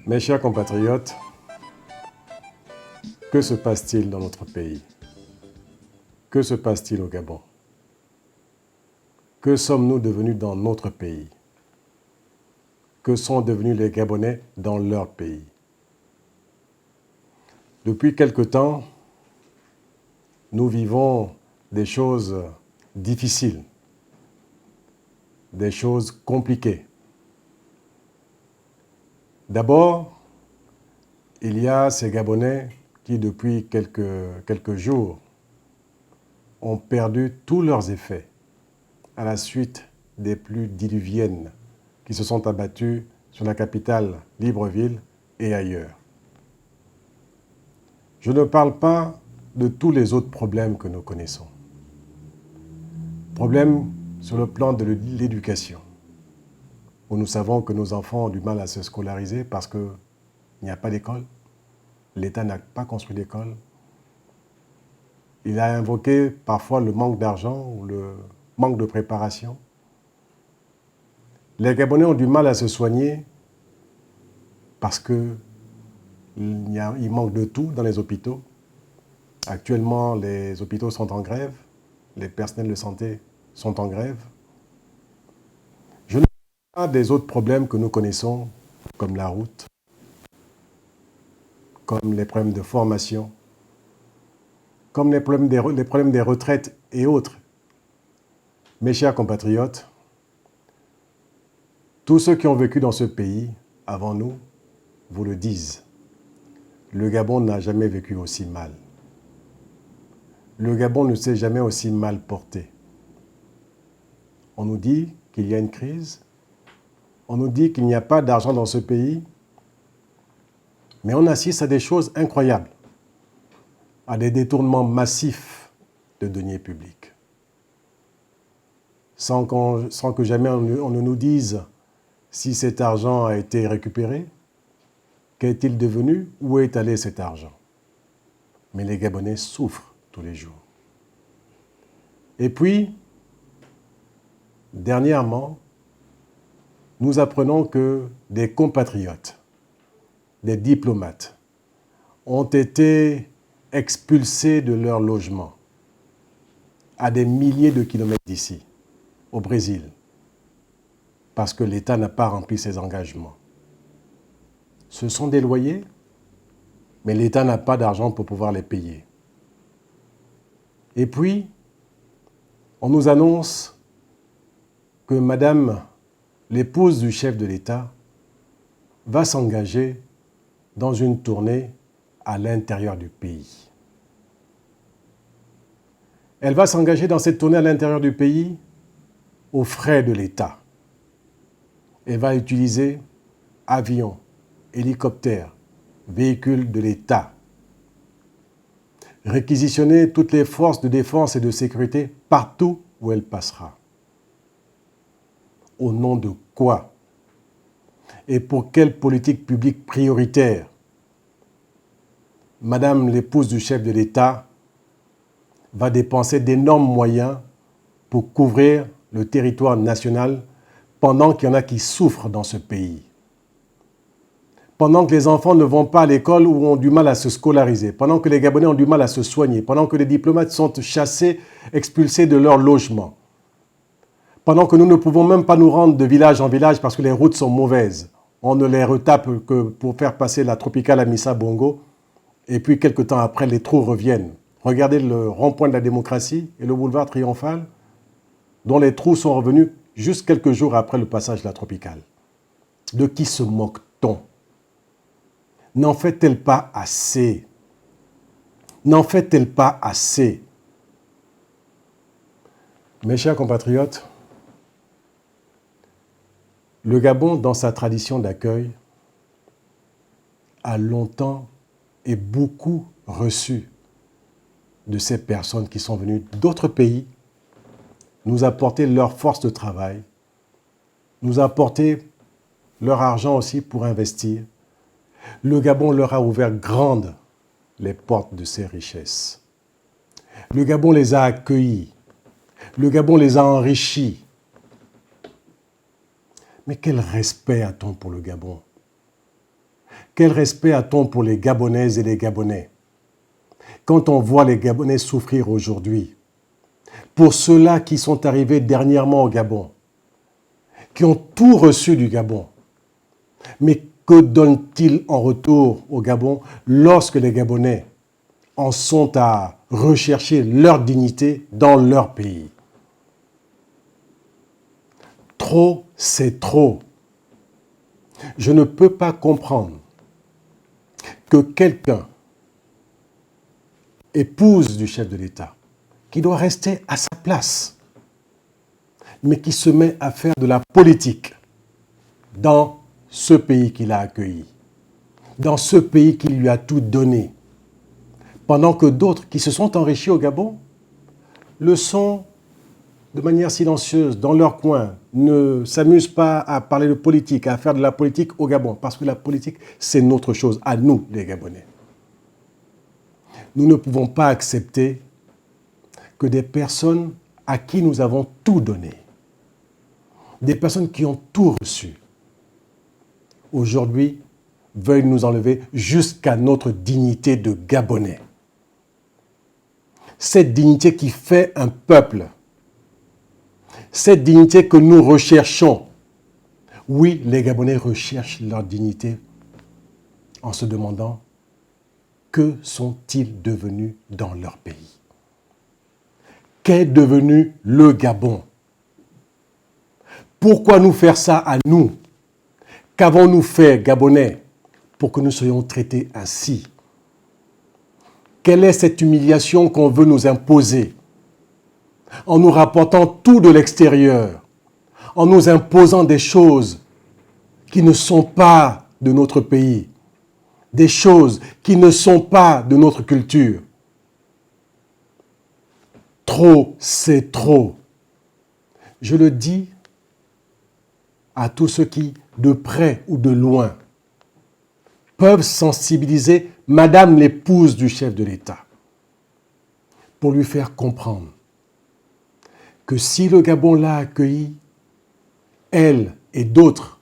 Mes chers compatriotes, que se passe-t-il dans notre pays? Que se passe-t-il au Gabon? Que sommes-nous devenus dans notre pays? Que sont devenus les Gabonais dans leur pays? Depuis quelque temps, nous vivons des choses difficiles, des choses compliquées. D'abord, il y a ces Gabonais qui, depuis quelques jours, ont perdu tous leurs effets à la suite des pluies diluviennes qui se sont abattues sur la capitale Libreville et ailleurs. Je ne parle pas de tous les autres problèmes que nous connaissons. Problèmes sur le plan de l'éducation, où nous savons que nos enfants ont du mal à se scolariser parce qu'il n'y a pas d'école. L'État n'a pas construit d'école. Il a invoqué parfois le manque d'argent ou le manque de préparation. Les Gabonais ont du mal à se soigner parce qu'il manque de tout dans les hôpitaux. Actuellement, les hôpitaux sont en grève, les personnels de santé sont en grève. Je ne parle pas des autres problèmes que nous connaissons, comme la route, comme les problèmes de formation, comme les problèmes des retraites et autres. Mes chers compatriotes, tous ceux qui ont vécu dans ce pays avant nous vous le disent. Le Gabon n'a jamais vécu aussi mal. Le Gabon ne s'est jamais aussi mal porté. On nous dit qu'il y a une crise, on nous dit qu'il n'y a pas d'argent dans ce pays, mais on assiste à des choses incroyables, à des détournements massifs de deniers publics. Sans que jamais on ne nous dise si cet argent a été récupéré, qu'est-il devenu, où est allé cet argent. Mais les Gabonais souffrent tous les jours. Et puis, dernièrement, nous apprenons que des compatriotes, des diplomates, ont été expulsés de leur logement à des milliers de kilomètres d'ici, au Brésil, parce que l'État n'a pas rempli ses engagements. Ce sont des loyers, mais l'État n'a pas d'argent pour pouvoir les payer. Et puis, on nous annonce que Madame, l'épouse du chef de l'État, va s'engager dans une tournée à l'intérieur du pays. Elle va s'engager dans cette tournée à l'intérieur du pays aux frais de l'État. Elle va utiliser avions, hélicoptères, véhicules de l'État, réquisitionner toutes les forces de défense et de sécurité partout où elle passera. Au nom de quoi? Et pour quelle politique publique prioritaire? Madame l'épouse du chef de l'État va dépenser d'énormes moyens pour couvrir le territoire national pendant qu'il y en a qui souffrent dans ce pays. Pendant que les enfants ne vont pas à l'école ou ont du mal à se scolariser, pendant que les Gabonais ont du mal à se soigner, pendant que les diplomates sont chassés, expulsés de leur logement, pendant que nous ne pouvons même pas nous rendre de village en village parce que les routes sont mauvaises, on ne les retape que pour faire passer la tropicale à Missa Bongo, et puis quelque temps après, les trous reviennent. Regardez le rond-point de la démocratie et le boulevard Triomphal, dont les trous sont revenus juste quelques jours après le passage de la tropicale. De qui se moque-t-on? N'en fait-elle pas assez? N'en fait-elle pas assez? Mes chers compatriotes, le Gabon, dans sa tradition d'accueil, a longtemps et beaucoup reçu de ces personnes qui sont venues d'autres pays, nous apporter leur force de travail, nous apporter leur argent aussi pour investir. Le Gabon leur a ouvert grandes les portes de ses richesses. Le Gabon les a accueillis. Le Gabon les a enrichis. Mais quel respect a-t-on pour le Gabon? Quel respect a-t-on pour les Gabonaises et les Gabonais quand on voit les Gabonais souffrir aujourd'hui? Pour ceux-là qui sont arrivés dernièrement au Gabon, qui ont tout reçu du Gabon, mais que donnent-ils en retour au Gabon lorsque les Gabonais en sont à rechercher leur dignité dans leur pays? Trop, c'est trop. Je ne peux pas comprendre que quelqu'un, épouse du chef de l'État, qui doit rester à sa place, mais qui se met à faire de la politique dans ce pays qu'il a accueilli, dans ce pays qui lui a tout donné, pendant que d'autres qui se sont enrichis au Gabon le sont de manière silencieuse, dans leur coin, ne s'amusent pas à parler de politique, à faire de la politique au Gabon, parce que la politique, c'est notre chose, à nous, les Gabonais. Nous ne pouvons pas accepter que des personnes à qui nous avons tout donné, des personnes qui ont tout reçu, aujourd'hui, veuillent nous enlever jusqu'à notre dignité de Gabonais. Cette dignité qui fait un peuple, cette dignité que nous recherchons. Oui, les Gabonais recherchent leur dignité en se demandant que sont-ils devenus dans leur pays? Qu'est devenu le Gabon? Pourquoi nous faire ça à nous? Qu'avons-nous fait, Gabonais, pour que nous soyons traités ainsi? Quelle est cette humiliation qu'on veut nous imposer en nous rapportant tout de l'extérieur, en nous imposant des choses qui ne sont pas de notre pays, des choses qui ne sont pas de notre culture? Trop, c'est trop. Je le dis à tous ceux qui, de près ou de loin, peuvent sensibiliser Madame l'épouse du chef de l'État pour lui faire comprendre que si le Gabon l'a accueilli, elle et d'autres,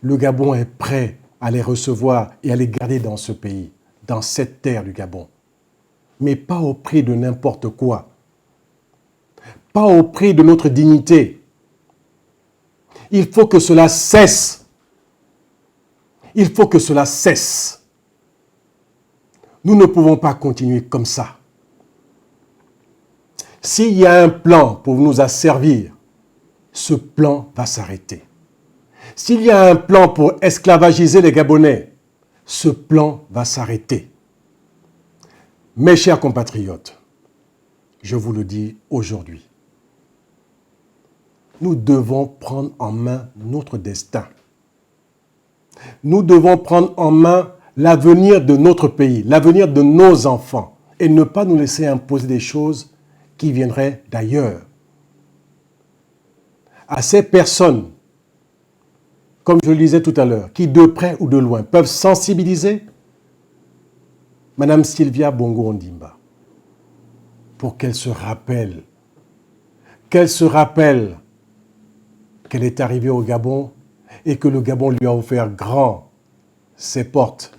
le Gabon est prêt à les recevoir et à les garder dans ce pays, dans cette terre du Gabon. Mais pas au prix de n'importe quoi. Pas au prix de notre dignité. Il faut que cela cesse. Il faut que cela cesse. Nous ne pouvons pas continuer comme ça. S'il y a un plan pour nous asservir, ce plan va s'arrêter. S'il y a un plan pour esclavagiser les Gabonais, ce plan va s'arrêter. Mes chers compatriotes, je vous le dis aujourd'hui, nous devons prendre en main notre destin. Nous devons prendre en main l'avenir de notre pays, l'avenir de nos enfants, et ne pas nous laisser imposer des choses qui viendraient d'ailleurs. À ces personnes, comme je le disais tout à l'heure, qui de près ou de loin peuvent sensibiliser Madame Sylvia Bongo Ondimba pour qu'elle se rappelle qu'elle est arrivée au Gabon et que le Gabon lui a offert grand ses portes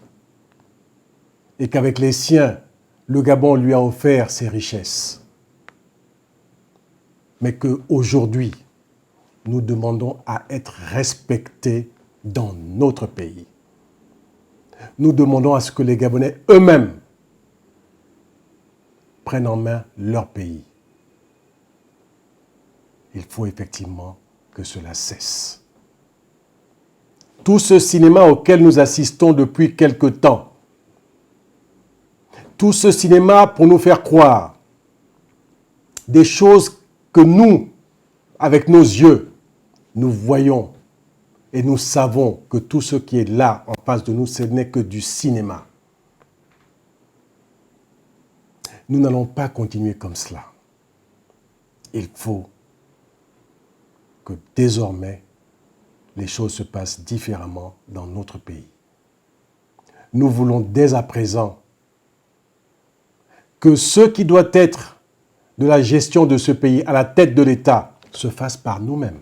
et qu'avec les siens, le Gabon lui a offert ses richesses. Mais qu'aujourd'hui, nous demandons à être respectés dans notre pays. Nous demandons à ce que les Gabonais eux-mêmes prennent en main leur pays. Il faut effectivement que cela cesse. Tout ce cinéma auquel nous assistons depuis quelque temps, tout ce cinéma pour nous faire croire des choses que nous, avec nos yeux, nous voyons et nous savons que tout ce qui est là en face de nous, ce n'est que du cinéma. Nous n'allons pas continuer comme cela. Il faut que désormais, les choses se passent différemment dans notre pays. Nous voulons dès à présent que ce qui doit être de la gestion de ce pays à la tête de l'État se fasse par nous-mêmes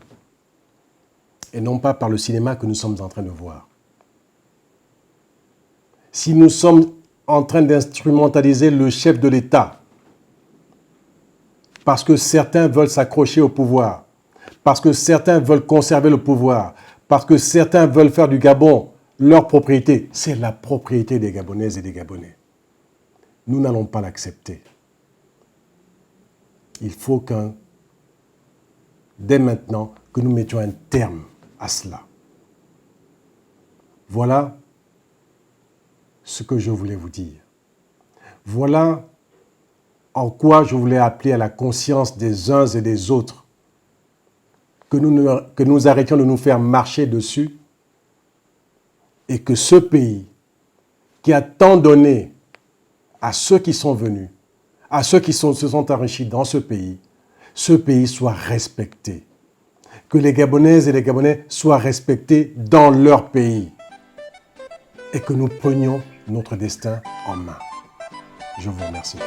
et non pas par le cinéma que nous sommes en train de voir. si nous sommes en train d'instrumentaliser le chef de l'État, parce que certains veulent s'accrocher au pouvoir, parce que certains veulent conserver le pouvoir, parce que certains veulent faire du Gabon leur propriété. C'est la propriété des Gabonaises et des Gabonais. Nous n'allons pas l'accepter. Il faut dès maintenant, que nous mettions un terme à cela. Voilà ce que je voulais vous dire. Voilà en quoi je voulais appeler à la conscience des uns et des autres, que nous arrêtions de nous faire marcher dessus et que ce pays qui a tant donné à ceux qui sont venus, à ceux qui se sont enrichis dans ce pays soit respecté. Que les Gabonaises et les Gabonais soient respectés dans leur pays et que nous prenions notre destin en main. Je vous remercie.